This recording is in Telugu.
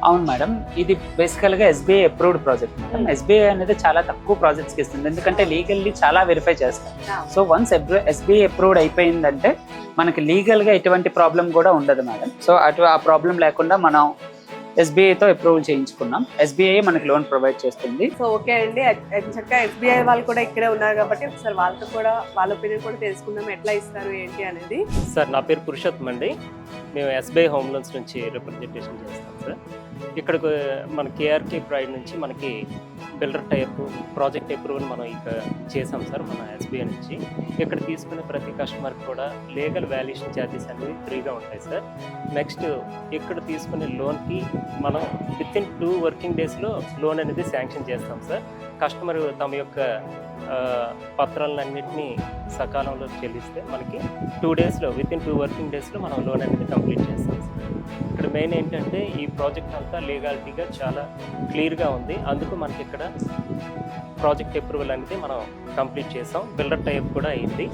అవును మేడం, ఇది బేసికల్గా SBI approved project madam. SBI అనేది చాలా తక్కువ ప్రాజెక్ట్స్కి ఇస్తుంది, ఎందుకంటే లీగల్లీ చాలా వెరిఫై చేస్తారు. సో వన్స్ ఎస్బీఐ అప్రూవ్డ్ అయిపోయిందంటే మనకి లీగల్గా ఎటువంటి ప్రాబ్లం కూడా ఉండదు మేడం. సో ఆ ప్రాబ్లం లేకుండా మనం ఎస్బీఐతో అప్రూవల్ చేయించుకున్నాం. ఎస్బీఐ మనకి లోన్ ప్రొవైడ్ చేస్తుంది. సో ఓకే అండి, చక్కగా ఎస్బీఐ వాళ్ళు కూడా ఇక్కడే ఉన్నారు కాబట్టి ఒకసారి వాళ్ళతో కూడా వాళ్ళ ఒపీనియన్ కూడా తెలుసుకుందాం, ఎట్లా ఇస్తారు ఏంటి అనేది. సార్ నా పేరు పురుషోత్తం అండి. మేము ఎస్బీఐ హోమ్ లోన్స్ నుంచి రిప్రజెంటేషన్ చేస్తాం సార్. ఇక్కడికి మన కేఆర్కే ప్రైడ్ నుంచి మనకి బిల్డర్ టైప్ ప్రాజెక్ట్ అప్రూవల్ మనం ఇక్కడ చేసాం సార్ మన ఎస్బీఐ నుంచి. ఇక్కడ తీసుకునే ప్రతి కస్టమర్కి కూడా లీగల్ వాల్యుయేషన్ ఛార్జెస్ అనేవి ఫ్రీగా ఉంటాయి సార్. నెక్స్ట్ ఇక్కడ తీసుకునే లోన్కి మనం విత్ ఇన్ 2 వర్కింగ్ డేస్లో లోన్ అనేది శాంక్షన్ చేస్తాం సార్. కస్టమర్ తమ యొక్క పత్రాలన్నింటినీ సకాలంలో చెల్లిస్తే మనకి 2 డేస్లో విత్ ఇన్ 2 వర్కింగ్ డేస్లో మనం లోన్ అనేది కంప్లీట్ చేస్తాం సార్. ఇక్కడ మెయిన్ ఏంటంటే ఈ ప్రాజెక్ట్ అంతా లీగాలిటీగా చాలా క్లియర్గా ఉంది, అందుకు మనకి ఇక్కడ ప్రాజెక్ట్ అప్రూవల్ అనేది మనం కంప్లీట్ చేసాం. బిల్డర్ టైప్ కూడా అయింది.